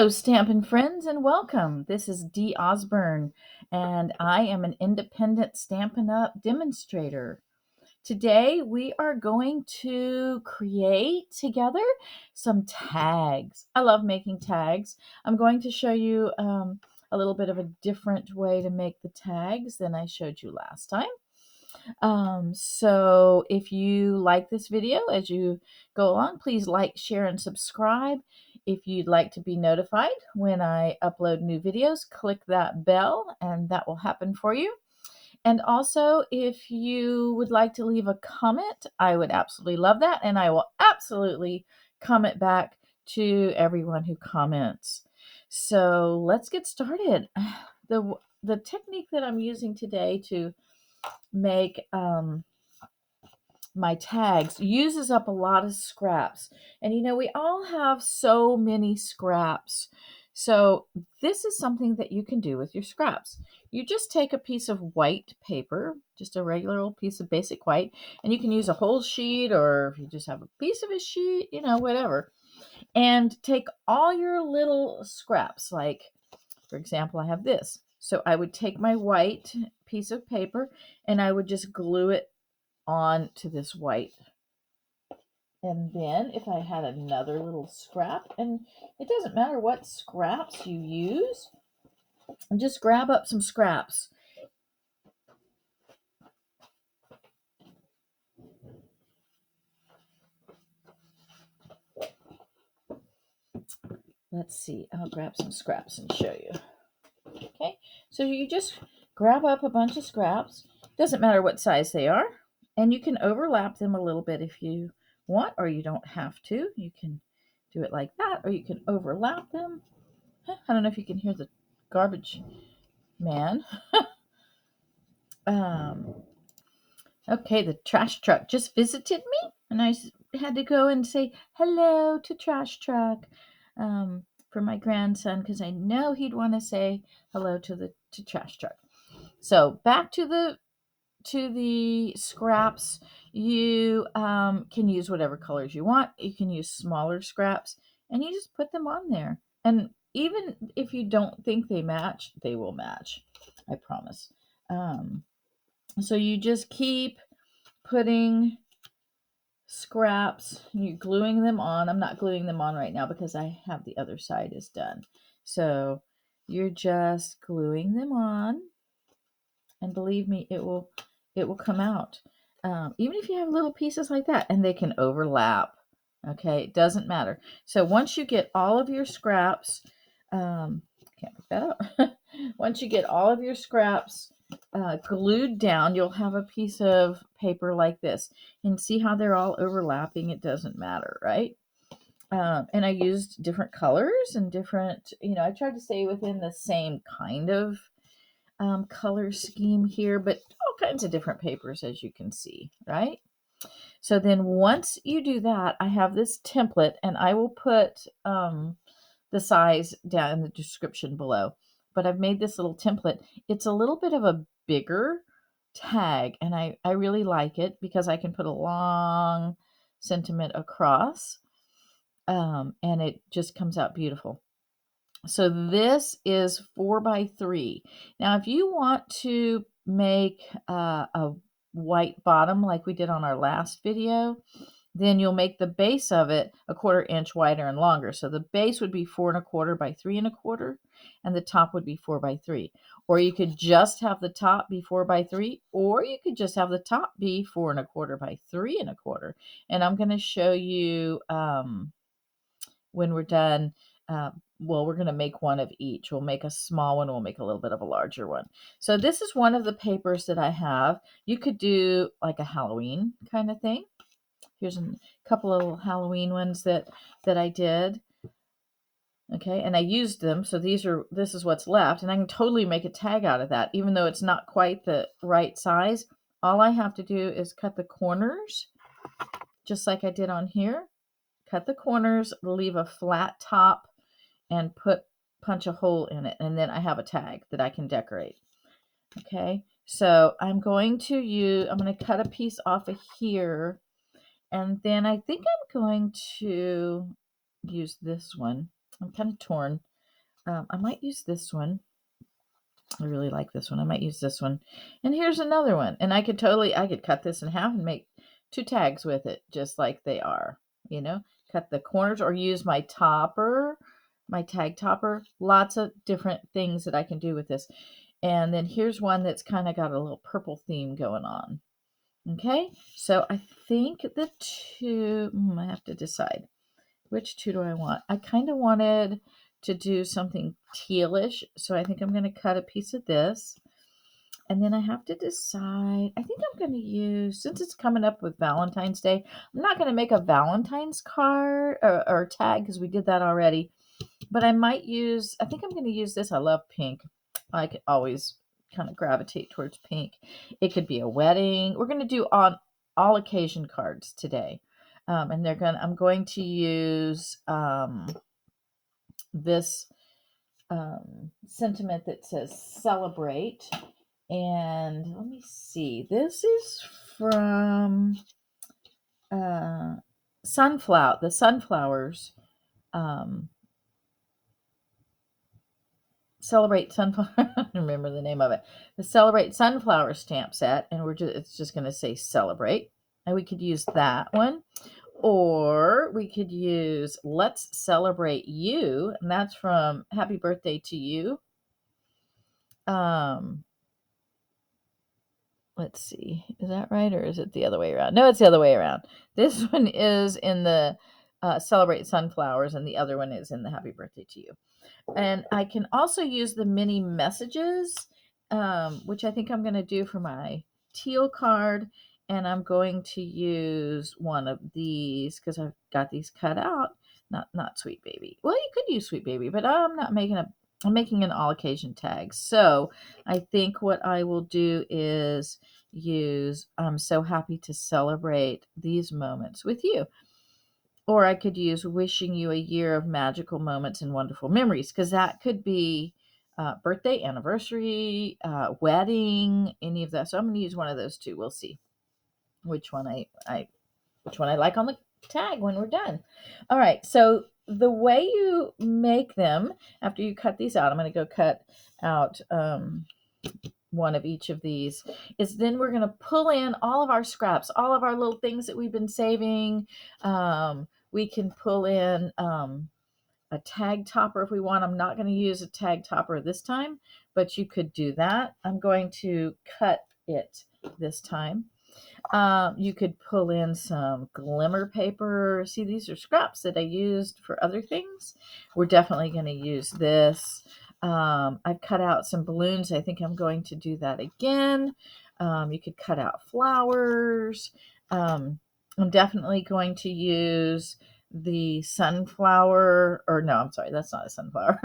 Hello, Stampin' friends, and welcome. This is Dee Osburn, and I am an independent Stampin' Up demonstrator. Today, we are going to create together some tags. I love making tags. I'm going to show you a little bit of a different way to make the tags than I showed you last time. So if you like this video as you go along, please like, share, and subscribe. If you'd like to be notified when I upload new videos, click that bell and that will happen for you. And also, if you would like to leave a comment, I would absolutely love that. And I will absolutely comment back to everyone who comments. So let's get started. The technique that I'm using today to make my tags uses up a lot of scraps. And we all have so many scraps. So this is something that you can do with your scraps. You just take a piece of white paper, just a regular old piece of basic white, and you can use a whole sheet, or if you just have a piece of a sheet, whatever. And take all your little scraps, like, for example, I have this. So I would take my white piece of paper and I would just glue it on to this white. And then if I had another little scrap, and it doesn't matter what scraps you use, just grab up some scraps. Let's see, I'll grab some scraps and show you. Okay, so you just grab up a bunch of scraps. Doesn't matter what size they are, and you can overlap them a little bit if you want, or you don't have to. You can do it like that, or you can overlap them. I don't know if you can hear the garbage man. Okay, the trash truck just visited me, and I had to go and say hello to trash truck for my grandson, because I know he'd want to say hello to trash truck. So back to the scraps. You can use whatever colors you want. You can use smaller scraps, and you just put them on there. And even if you don't think they match, they will match. I promise. So you just keep putting scraps, you're gluing them on. I'm not gluing them on right now because I have the other side is done. So you're just gluing them on, and believe me, it will come out. Even if you have little pieces like that, and they can overlap. Okay, it doesn't matter. So once you get all of your scraps, can't pick that up. Once you get all of your scraps glued down, you'll have a piece of paper like this. And see how they're all overlapping? It doesn't matter, right? And I used different colors and different, I tried to stay within the same kind of color scheme here, but all kinds of different papers, as you can see, right? So then once you do that, I have this template, and I will put the size down in the description below. But I've made this little template. It's a little bit of a bigger tag, and I really like it because I can put a long sentiment across, and it just comes out beautiful. So this is 4x3. Now, if you want to make a white bottom like we did on our last video, then you'll make the base of it a 1/4 inch wider and longer. So the base would be 4 1/4 by 3 1/4, and the top would be 4x3. Or you could just have the top be 4x3, or you could just have the top be 4 1/4 by 3 1/4. And I'm going to show you when we're done. Well, we're going to make one of each. We'll make a small one. We'll make a little bit of a larger one. So this is one of the papers that I have. You could do like a Halloween kind of thing. Here's a couple of Halloween ones that I did. Okay, and I used them. So this is what's left. And I can totally make a tag out of that, even though it's not quite the right size. All I have to do is cut the corners, just like I did on here. Cut the corners, leave a flat top, and punch a hole in it, and then I have a tag that I can decorate. Okay, so I'm going to cut a piece off of here, and then I think I'm going to use this one. I'm kind of torn. I might use this one. I really like this one. I might use this one. And here's another one. And I could cut this in half and make 2 tags with it, just like they are, cut the corners or use my topper, my tag topper. Lots of different things that I can do with this. And then here's one that's kind of got a little purple theme going on. Okay, so I think the two, I have to decide. Which 2 do I want? I kind of wanted to do something tealish, so I think I'm going to cut a piece of this. And then I have to decide. I think I'm going to use, since it's coming up with Valentine's Day, I'm not going to make a Valentine's card or tag because we did that already. But I think I'm going to use this. I love pink. I could always kind of gravitate towards pink. It could be a wedding. We're going to do on all occasion cards today. And I'm going to use this sentiment that says celebrate. And let me see. This is from the sunflowers. Celebrate Sunflower. I don't remember the name of it. The Celebrate Sunflower stamp set, and it's just going to say celebrate. And we could use that one. Or we could use Let's Celebrate You, and that's from Happy Birthday to You. Let's see. Is that right, or is it the other way around? No, it's the other way around. This one is in the Celebrate Sunflowers, and the other one is in the Happy Birthday to You. And I can also use the mini messages, which I think I'm going to do for my teal card. And I'm going to use one of these because I've got these cut out. Not Sweet Baby. Well, you could use Sweet Baby, but I'm making an all occasion tag. So I think what I will do is use I'm so happy to celebrate these moments with you. Or I could use wishing you a year of magical moments and wonderful memories, because that could be birthday, anniversary, wedding, any of that. So I'm going to use one of those 2. We'll see which one I like on the tag when we're done. All right. So the way you make them after you cut these out, I'm going to go cut out one of each of these, is then we're going to pull in all of our scraps, all of our little things that we've been saving. We can pull in a tag topper if we want. I'm not going to use a tag topper this time, but you could do that. I'm going to cut it this time. You could pull in some glimmer paper. See, these are scraps that I used for other things. We're definitely going to use this. I've cut out some balloons. I think I'm going to do that again. You could cut out flowers. I'm definitely going to use the sunflower, or no, I'm sorry, that's not a sunflower.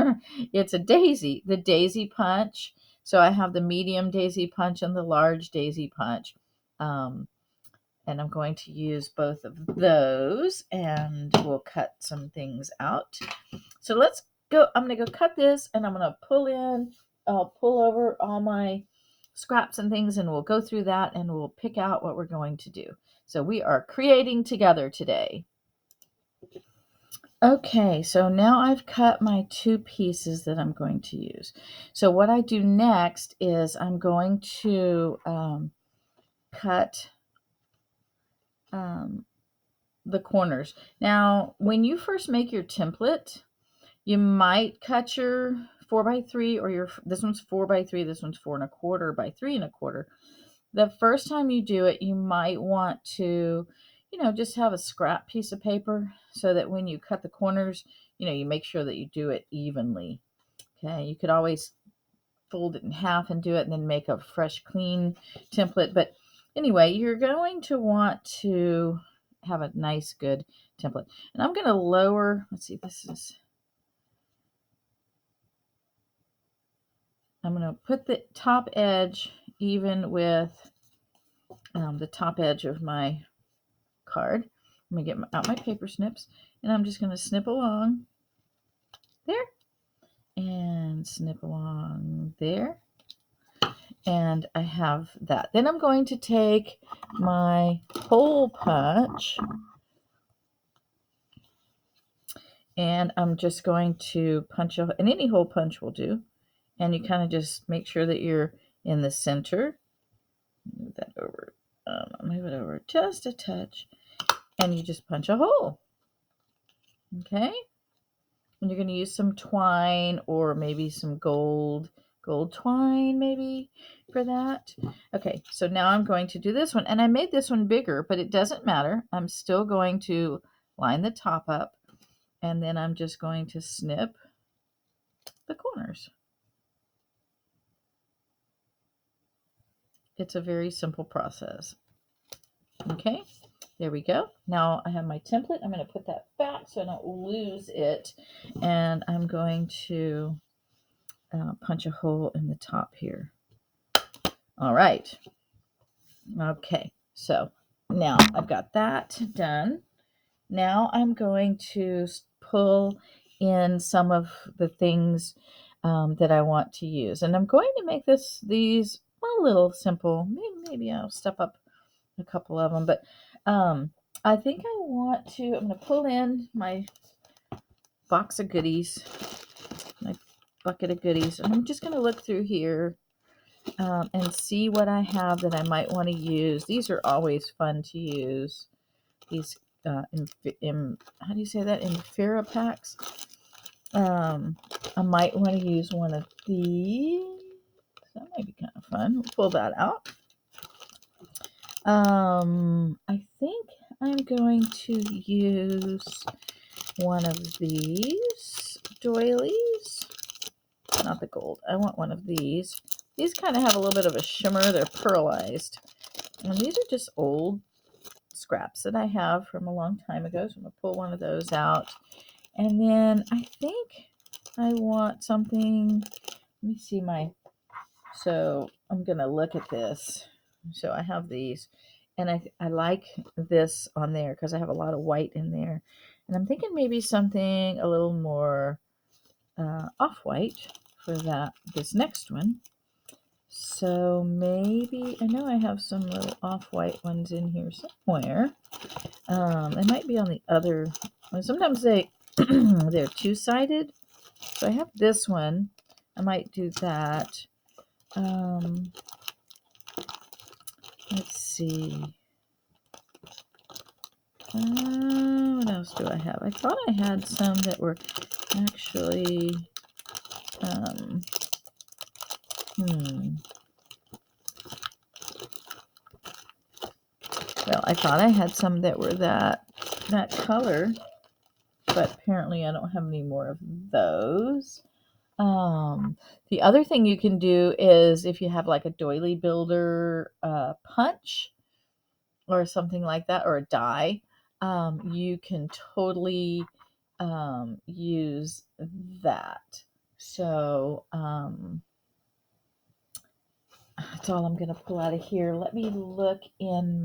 It's a daisy, the daisy punch. So I have the medium daisy punch and the large daisy punch. And I'm going to use both of those, and we'll cut some things out. So let's go. I'm going to go cut this, and I'm going to pull over all my scraps and things, and we'll go through that, and we'll pick out what we're going to do. So we are creating together today. Okay, so now I've cut my 2 pieces that I'm going to use. So what I do next is I'm going to cut the corners. Now, when you first make your template, you might cut your 4x3, or this one's 4x3, this one's 4 1/4 by 3 1/4. The first time you do it, you might want to, just have a scrap piece of paper so that when you cut the corners, you make sure that you do it evenly. Okay, you could always fold it in half and do it and then make a fresh, clean template. But anyway, you're going to want to have a nice, good template. And I'm going to lower, let's see, I'm going to put the top edge even with the top edge of my card. I'm going to get out my paper snips, and I'm just going to snip along there and snip along there. And I have that. Then I'm going to take my hole punch, And I'm just going to punch and any hole punch will do. And you kind of just make sure that you're in the center. Move that over. Move it over just a touch. And you just punch a hole. Okay? And you're going to use some twine or maybe some gold twine maybe for that. Okay, so now I'm going to do this one. And I made this one bigger, but it doesn't matter. I'm still going to line the top up. And then I'm just going to snip the corners. It's a very simple process. Okay, there we go. Now I have my template. I'm going to put that back so I don't lose it. And I'm going to punch a hole in the top here. All right. Okay, so now I've got that done. Now I'm going to pull in some of the things that I want to use. And I'm going to make these a little simple. Maybe I'll step up a couple of them. But I think I'm going to pull in my box of goodies, my bucket of goodies. And I'm just going to look through here and see what I have that I might want to use. These are always fun to use. These how do you say that? Infera packs. I might want to use one of these. That might be kind of fun. We'll pull that out. I think I'm going to use one of these doilies. Not the gold. I want one of these. These kind of have a little bit of a shimmer. They're pearlized. And these are just old scraps that I have from a long time ago. So I'm going to pull one of those out. And then I think I want something. Let me see so I'm going to look at this. So I have these. And I like this on there because I have a lot of white in there. And I'm thinking maybe something a little more off-white for this next one. So maybe, I know I have some little off-white ones in here somewhere. They might be on the other. Sometimes they're two-sided. So I have this one. I might do that. Let's see. What else do I have? I thought I had some that were actually, well, I thought I had some that were that color, but apparently I don't have any more of those. The other thing you can do is if you have like a doily builder punch or something like that, or a die, you can totally use that. So that's all I'm going to pull out of here. Let me look in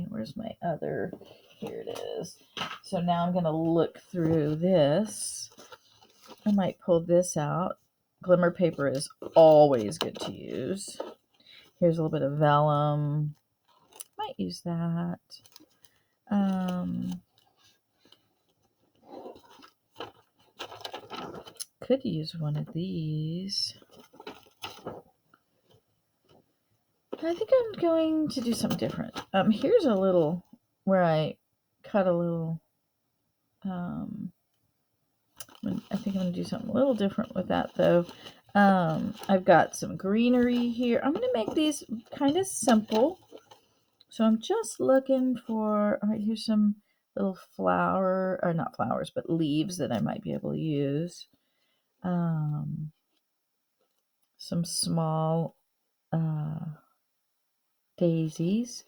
where's my other, here it is. So now I'm going to look through this. I might pull this out. Glimmer paper is always good to use. Here's a little bit of vellum. Might use that. Could use one of these. I think I'm going to do something different. Here's a little where I cut a little. I think I'm going to do something a little different with that though. I've got some greenery here. I'm going to make these kind of simple. So I'm just looking for, all right, here's some little not flowers, but leaves that I might be able to use. Some small daisies.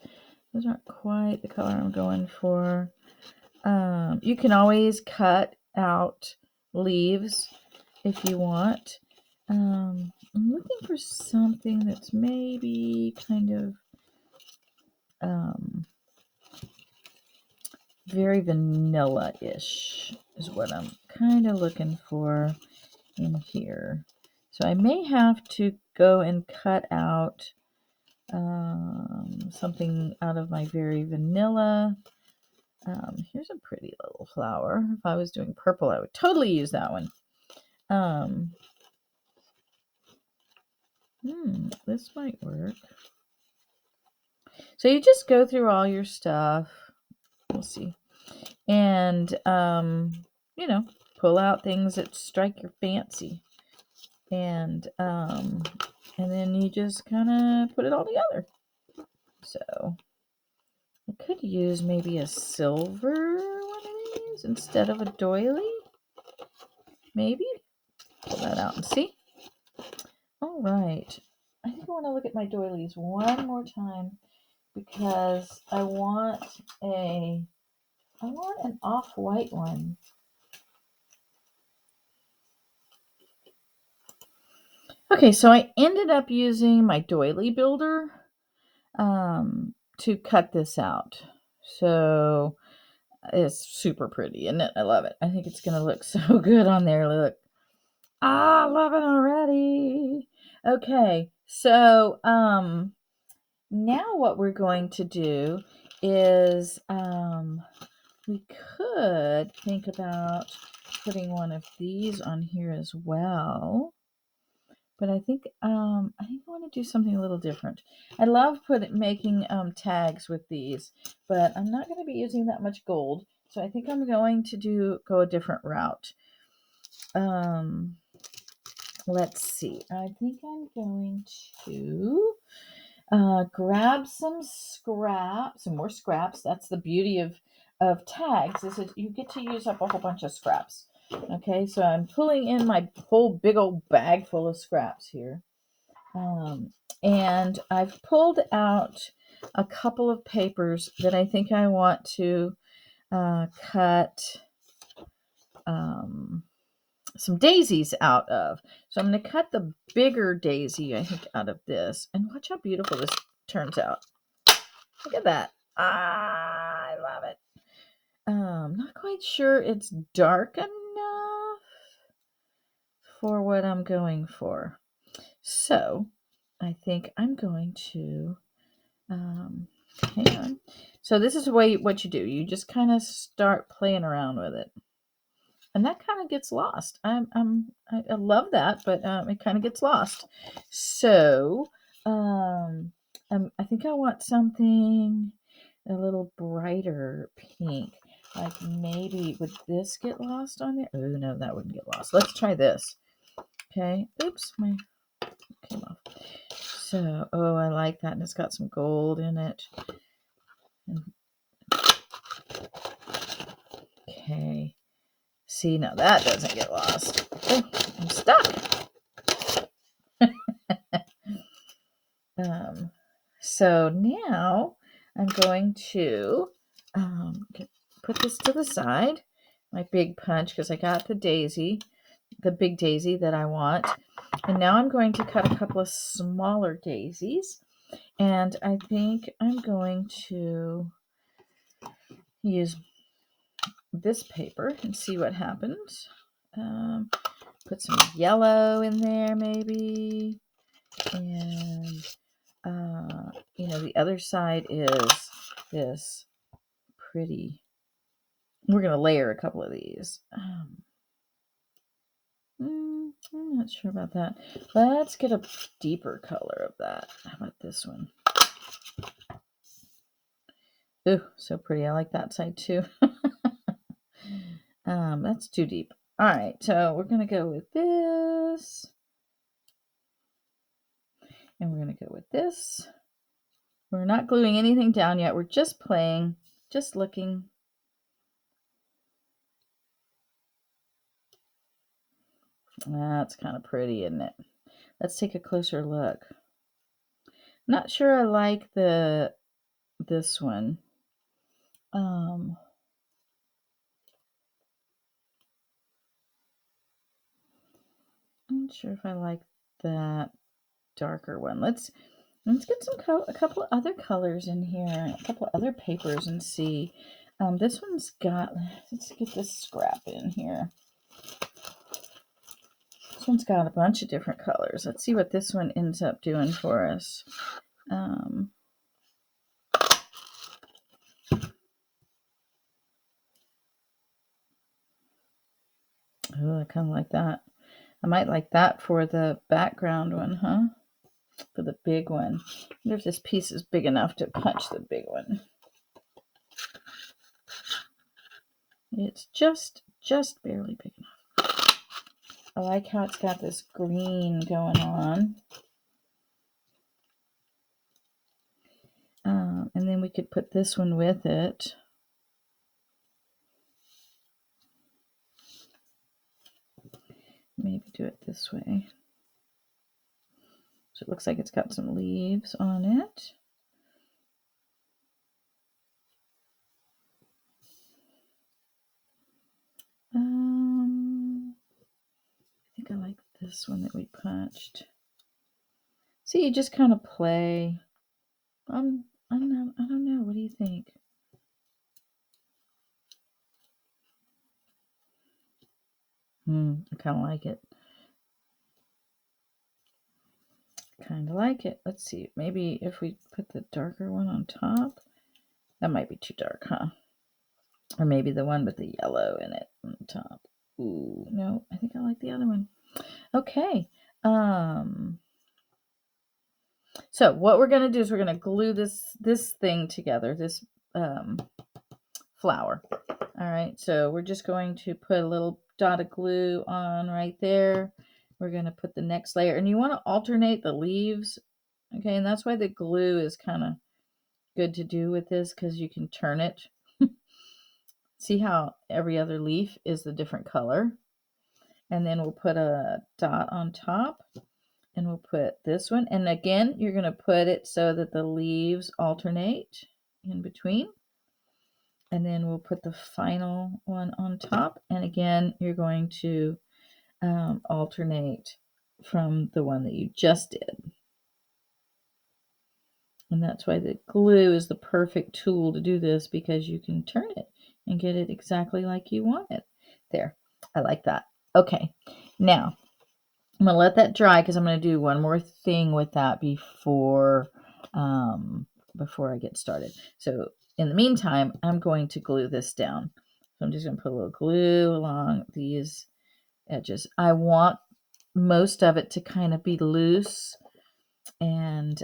Those aren't quite the color I'm going for. You can always cut out leaves if you want. I'm looking for something that's maybe kind of very vanilla-ish is what I'm kind of looking for in here. So I may have to go and cut out something out of my very vanilla Here's a pretty little flower. If I was doing purple, I would totally use that one. This might work. So you just go through all your stuff. We'll see. And, you know, pull out things that strike your fancy. And then you just kind of put it all together. So I could use maybe a silver one of these instead of a doily. Maybe. Pull that out and see. All right. I think I want to look at my doilies one more time because I want an off-white one. Okay, so I ended up using my doily builder to cut this out. So it's super pretty, isn't it? I love it. I think it's going to look so good on there. Look. I love it already. Okay, so now what we're going to do is we could think about putting one of these on here as well. But I think I want to do something a little different. I love making tags with these, but I'm not going to be using that much gold, so I think I'm going to go a different route. Let's see. I think I'm going to grab some more scraps. That's the beauty of tags, is that you get to use up a whole bunch of scraps. Okay, so I'm pulling in my whole big old bag full of scraps here. And I've pulled out a couple of papers that I think I want to cut some daisies out of. So I'm going to cut the bigger daisy, I think, out of this. And watch how beautiful this turns out. Look at that. I love it. Not quite sure it's dark enough for what I'm going for. So I think I'm going to, hang on. So this is what you do. You just kind of start playing around with it. And that kind of gets lost. I love that, but it kind of gets lost. So I think I want something a little brighter pink. Like maybe would this get lost on there? Oh no, that wouldn't get lost. Let's try this. Okay. Oops, my came off. So I like that, and it's got some gold in it. Okay. See, now that doesn't get lost. Oh, I'm stuck. So now I'm going to put this to the side, my big punch, because I got the big daisy that I want. And now I'm going to cut a couple of smaller daisies. And I think I'm going to use this paper and see what happens. Put some yellow in there maybe. And the other side is this pretty. We're going to layer a couple of these. I'm not sure about that. Let's get a deeper color of that. How about this one? Ooh, so pretty. I like that side too. That's too deep. All right, so we're going to go with this. And we're going to go with this. We're not gluing anything down yet. We're just playing, just looking. That's kind of pretty, isn't it? Let's take a closer look. I'm not sure I like this one. I'm not sure if I like that darker one. Let's get a couple other colors in here, a couple other papers, and see. This one's got. Let's get this scrap in here. This one's got a bunch of different colors. Let's see what this one ends up doing for us. Oh, I kind of like that. I might like that for the background one, huh? For the big one. I wonder if this piece is big enough to punch the big one. It's just barely big enough. I like how it's got this green going on. And then we could put this one with it. Maybe do it this way. So it looks like it's got some leaves on it. I think I like this one that we punched. See, you just kind of play. I don't know. What do you think? I kind of like it. Kind of like it. Let's see. Maybe if we put the darker one on top. That might be too dark, huh? Or maybe the one with the yellow in it on top. Ooh, no, I think I like the other one. Okay. So what we're going to do is we're going to glue this thing together, this flower. All right, so we're just going to put a little dot of glue on right there. We're going to put the next layer, and you want to alternate the leaves, okay? And that's why the glue is kind of good to do with this, because you can turn it. See how every other leaf is the different color? And then we'll put a dot on top, and we'll put this one. And again, you're going to put it so that the leaves alternate in between. And then we'll put the final one on top. And again, you're going to alternate from the one that you just did. And that's why the glue is the perfect tool to do this, because you can turn it and get it exactly like you want it. There, I like that. Okay, now I'm going to let that dry because I'm going to do one more thing with that before I get started. So in the meantime, I'm going to glue this down. So I'm just going to put a little glue along these edges. I want most of it to kind of be loose and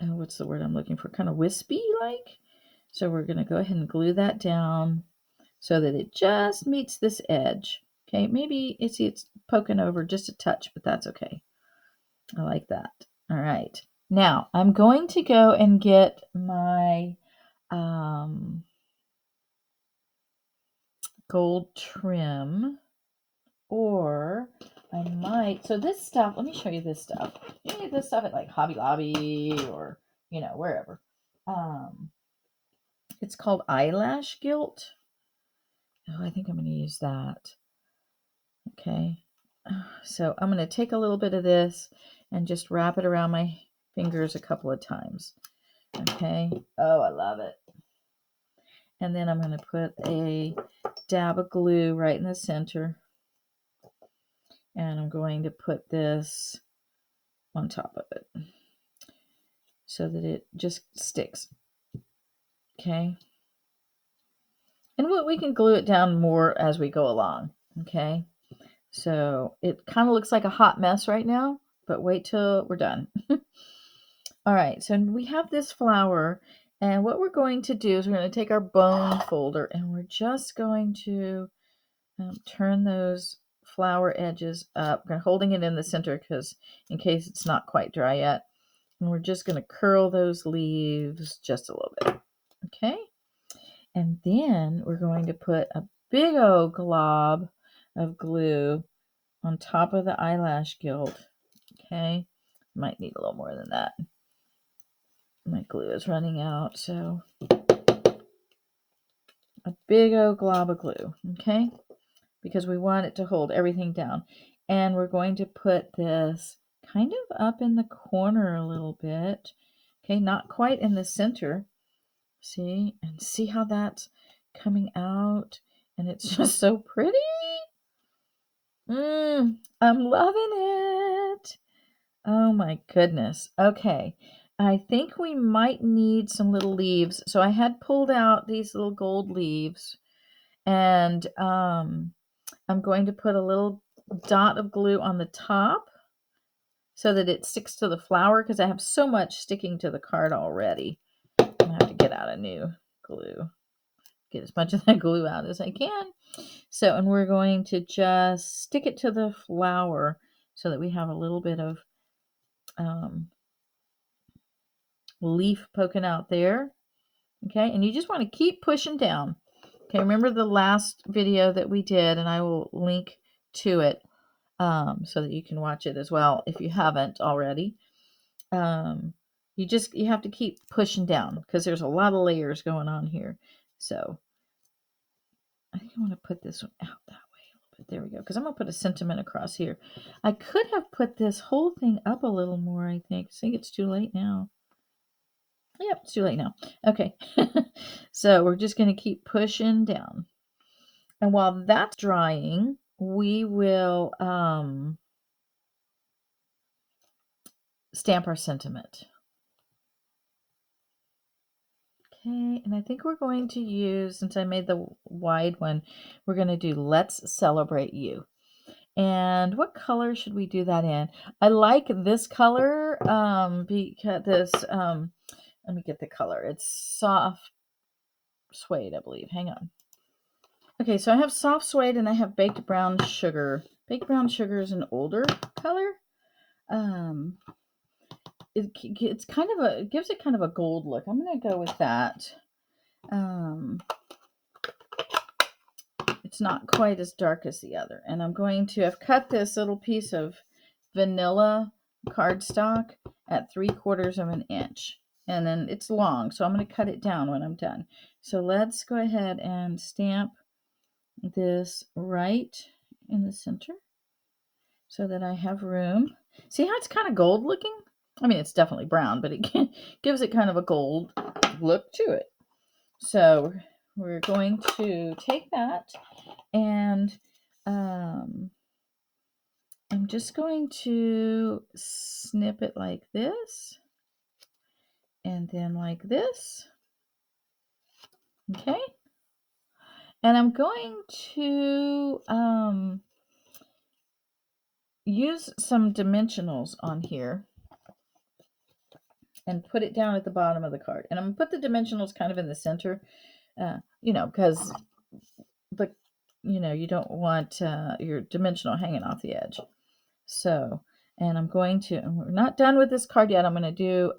what's the word I'm looking for? Kind of wispy like. So we're going to go ahead and glue that down so that it just meets this edge. Okay, maybe it's poking over just a touch, but that's okay. I like that. All right. Now I'm going to go and get my gold trim, or I might. So this stuff, let me show you this stuff. You can get this stuff at like Hobby Lobby or, wherever. It's called eyelash gilt. Oh, I think I'm going to use that. Okay. So I'm going to take a little bit of this and just wrap it around my fingers a couple of times. Okay. Oh, I love it. And then I'm going to put a dab of glue right in the center. And I'm going to put this on top of it so that it just sticks. Okay. And we can glue it down more as we go along. Okay. So it kind of looks like a hot mess right now, but wait till we're done. All right, so we have this flower, and what we're going to do is we're going to take our bone folder, and we're just going to turn those flower edges up. We're holding it in the center because in case it's not quite dry yet. And we're just going to curl those leaves just a little bit. Okay? And then we're going to put a big old glob of glue on top of the eyelash gilt. Okay? Might need a little more than that. My glue is running out, so a big old glob of glue, okay? Because we want it to hold everything down. And we're going to put this kind of up in the corner a little bit. Okay, not quite in the center. See? And see how that's coming out? And it's just so pretty. I'm loving it. Oh my goodness. Okay. I think we might need some little leaves. So I had pulled out these little gold leaves, and I'm going to put a little dot of glue on the top so that it sticks to the flower, because I have so much sticking to the card already. I'm going to have to get out a new glue. Get as much of that glue out as I can. So, and we're going to just stick it to the flower so that we have a little bit of leaf poking out there. Okay, and you just want to keep pushing down. Okay, remember the last video that we did, and I will link to it so that you can watch it as well if you haven't already. You have to keep pushing down because there's a lot of layers going on here. So I think I want to put this one out that way a little bit. There we go, because I'm going to put a sentiment across here. I could have put this whole thing up a little more, I think. It's too late now. Yep, it's too late now. Okay, so we're just going to keep pushing down. And while that's drying, we will stamp our sentiment. Okay, and I think we're going to use, since I made the wide one, we're going to do Let's Celebrate You. And what color should we do that in? I like this color because this, let me get the color. It's soft suede, I believe. Hang on. Okay, so I have soft suede and I have baked brown sugar. Baked brown sugar is an older color. It's kind of it gives it kind of a gold look. I'm going to go with that. It's not quite as dark as the other. And I've cut this little piece of vanilla cardstock at 3/4 of an inch. And then it's long, so I'm going to cut it down when I'm done. So let's go ahead and stamp this right in the center so that I have room. See how it's kind of gold looking? I mean, it's definitely brown, but it gives it kind of a gold look to it. So we're going to take that, and I'm just going to snip it like this, and then like this. Okay. And I'm going to use some dimensionals on here and put it down at the bottom of the card. And I'm going to put the dimensionals kind of in the center, because you don't want your dimensional hanging off the edge. So, and we're not done with this card yet. I'm going to do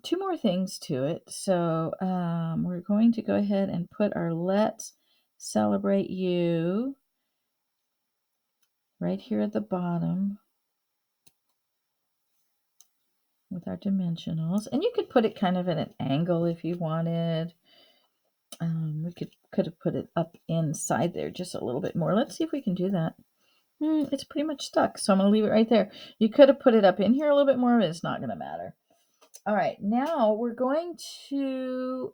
2 more things to it. So we're going to go ahead and put our Let's Celebrate You right here at the bottom with our dimensionals. And you could put it kind of at an angle if you wanted. We could have put it up inside there just a little bit more. Let's see if we can do that. It's pretty much stuck, so I'm going to leave it right there. You could have put it up in here a little bit more, but it's not going to matter. All right, now we're going to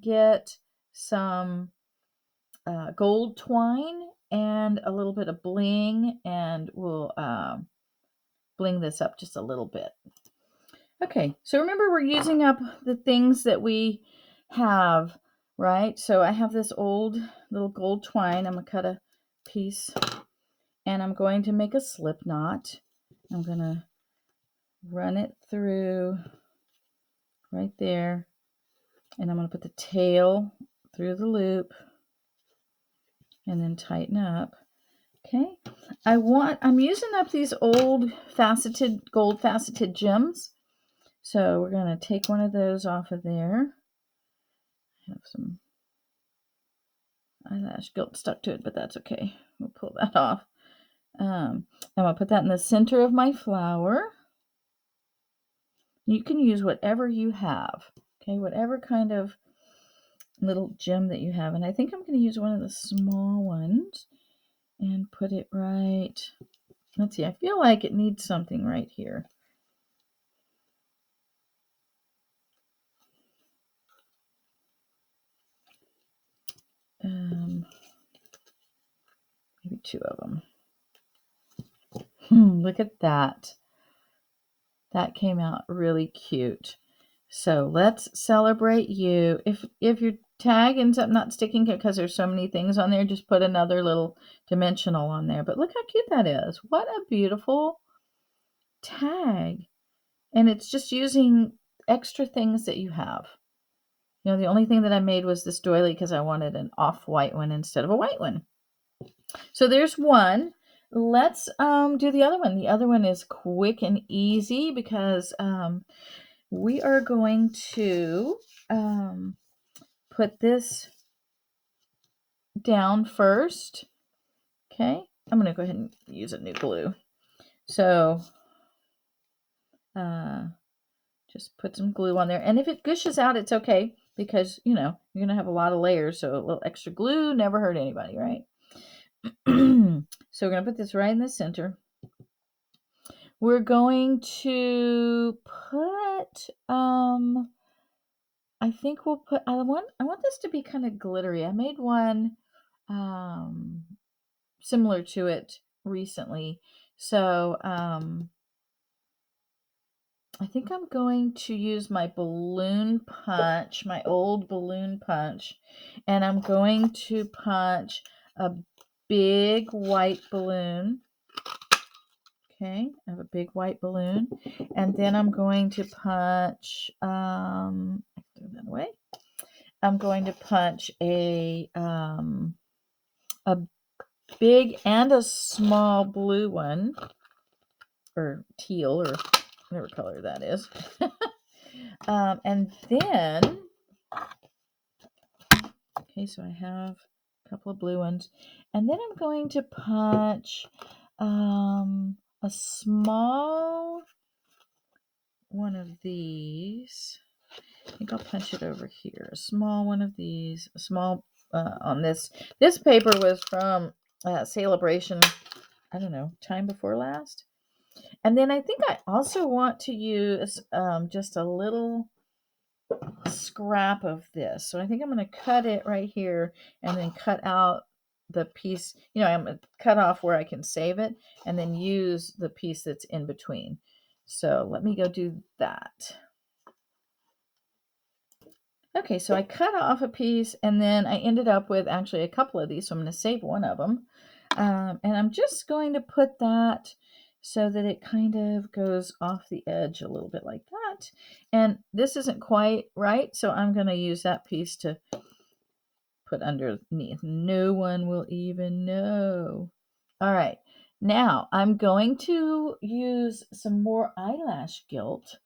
get some gold twine and a little bit of bling, and we'll bling this up just a little bit. Okay, so remember we're using up the things that we have, right? So I have this old little gold twine. I'm going to cut a piece, and I'm going to make a slip knot. I'm going to run it through right there, and I'm going to put the tail through the loop and then tighten up. Okay, I'm using up these old gold faceted gems. So we're going to take one of those off of there. I have some eyelash guilt stuck to it, but that's okay. We'll pull that off. I'm going to put that in the center of my flower. You can use whatever you have, okay, whatever kind of little gem that you have. And I think I'm going to use one of the small ones and put it right. Let's see, I feel like it needs something right here. Maybe 2 of them. Look at that. That came out really cute. So let's celebrate you. If your tag ends up not sticking because there's so many things on there, just put another little dimensional on there. But look how cute that is. What a beautiful tag. And it's just using extra things that you have. You know, the only thing that I made was this doily because I wanted an off-white one instead of a white one. So there's one. Let's do the other one. The other one is quick and easy because we are going to put this down first. Okay, I'm going to go ahead and use a new glue. So just put some glue on there. And if it gushes out, it's okay because, you know, you're going to have a lot of layers. So a little extra glue never hurt anybody, right? So we're going to put this right in the center. We're going to put, I think we'll put, I want this to be kind of glittery. I made one similar to it recently. So I think I'm going to use my balloon punch, my old balloon punch, and I'm going to punch a big white balloon. Okay, I have a big white balloon, and then I'm going to punch, throw that away. I'm going to punch a big and a small blue one, or teal, or whatever color that is. And then, okay, so I have a couple of blue ones, and then I'm going to punch a small one of these. I think I'll punch it over here. A small one of these, a small on this. This paper was from Celebration, I don't know, time before last. And then I think I also want to use just a little scrap of this. So I think I'm going to cut it right here and then cut out the piece. You know, I'm going to cut off where I can save it and then use the piece that's in between. So let me go do that. Okay, so I cut off a piece and then I ended up with actually a couple of these. So I'm going to save one of them. And I'm just going to put that so that it kind of goes off the edge a little bit like that. And this isn't quite right, so I'm going to use that piece to put underneath. No one will even know. All right, now I'm going to use some more eyelash gilt,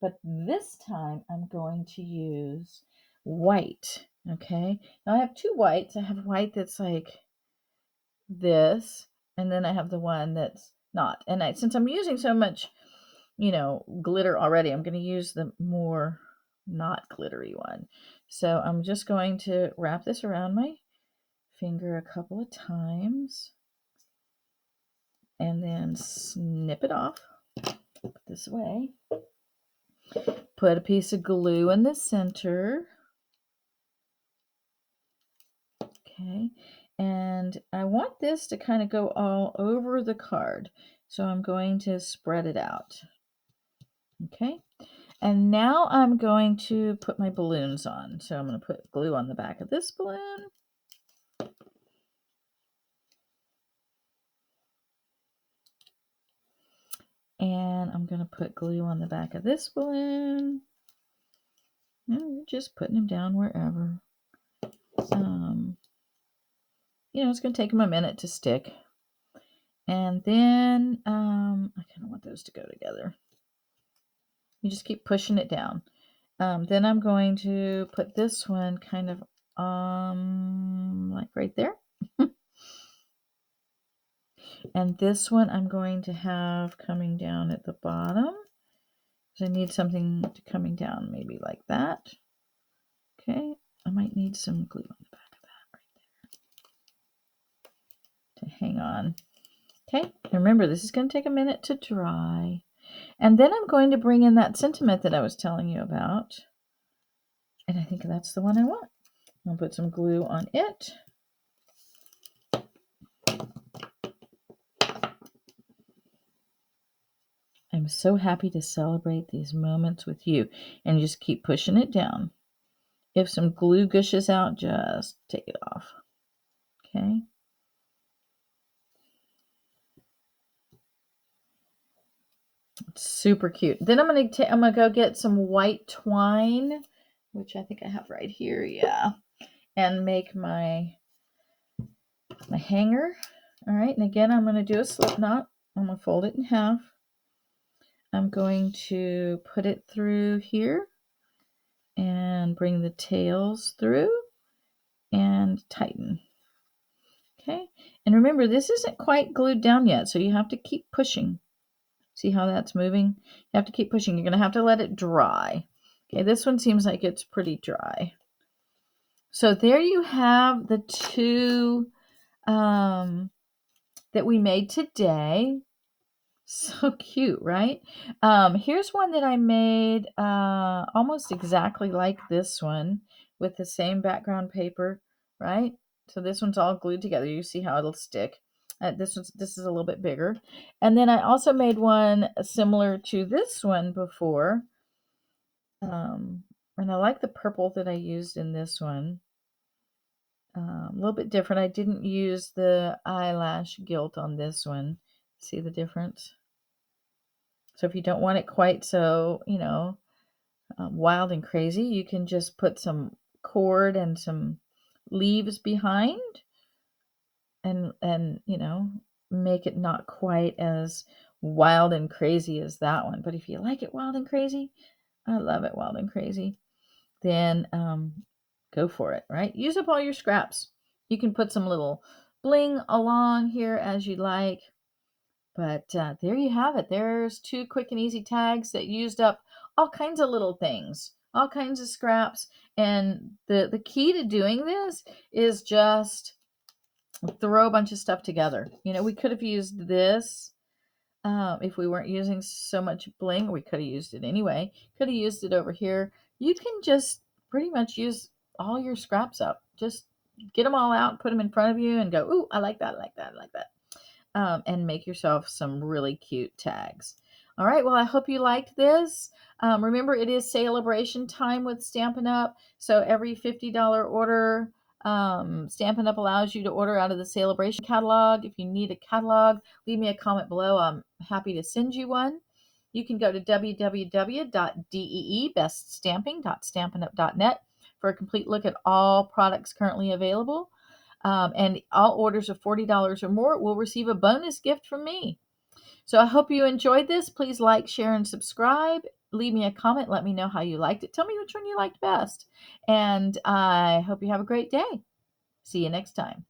but this time I'm going to use white. Okay, now I have two whites. I have white that's like this, and then I have the one that's not. And since I'm using so much, you know, glitter already, I'm going to use the more not glittery one. So I'm just going to wrap this around my finger a couple of times and then snip it off. Put this away. Put a piece of glue in the center. Okay, and I want this to kind of go all over the card, so I'm going to spread it out. Okay, and now I'm going to put my balloons on. So I'm going to put glue on the back of this balloon. And I'm going to put glue on the back of this balloon. And we're just putting them down wherever. You know, it's going to take them a minute to stick. And then I kind of want those to go together. You just keep pushing it down. Then I'm going to put this one kind of like right there. And this one I'm going to have coming down at the bottom. I need something coming down maybe like that. Okay, I might need some glue on the back of that right there to hang on. Okay, and remember this is going to take a minute to dry. And then I'm going to bring in that sentiment that I was telling you about. And I think that's the one I want. I'll put some glue on it. I'm I'm so happy to celebrate these moments with you. And just keep pushing it down. If some glue gushes out, just take it off. Okay. It's super cute. Then I'm gonna go get some white twine, which I think I have right here. Yeah, and make my hanger. All right, and again, I'm gonna do a slip knot. I'm gonna fold it in half. I'm going to put it through here and bring the tails through and tighten. Okay, and remember, this isn't quite glued down yet, so you have to keep pushing. See how that's moving? You have to keep pushing. You're going to have to let it dry. Okay, this one seems like it's pretty dry. So there you have the two that we made today. So cute, right? Here's one that I made almost exactly like this one with the same background paper, right? So this one's all glued together. You see how it'll stick. This is a little bit bigger. And then I also made one similar to this one before. And I like the purple that I used in this one. A little bit different. I didn't use the eyelash gilt on this one. See the difference? So if you don't want it quite so, wild and crazy, you can just put some cord and some leaves behind and make it not quite as wild and crazy as that one. But if you like it wild and crazy, I love it wild and crazy, then go for it, right? Use up all your scraps. You can put some little bling along here as you like. But there you have it. There's two quick and easy tags that used up all kinds of little things, all kinds of scraps. And the key to doing this is just throw a bunch of stuff together. We could have used this if we weren't using so much bling. We could have used it anyway. Could have used it over here. You can just pretty much use all your scraps up. Just get them all out, put them in front of you, and go, ooh, I like that, I like that, I like that. And make yourself some really cute tags. All right, well, I hope you liked this. Remember, it is celebration time with Stampin' Up. So every $50 order, Stampin' Up allows you to order out of the celebration catalog. If you need a catalog, leave me a comment below. I'm happy to send you one. You can go to www.deebeststamping.stampinup.net for a complete look at all products currently available. And all orders of $40 or more will receive a bonus gift from me. So I hope you enjoyed this. Please like, share, and subscribe. Leave me a comment. Let me know how you liked it. Tell me which one you liked best. And I hope you have a great day. See you next time.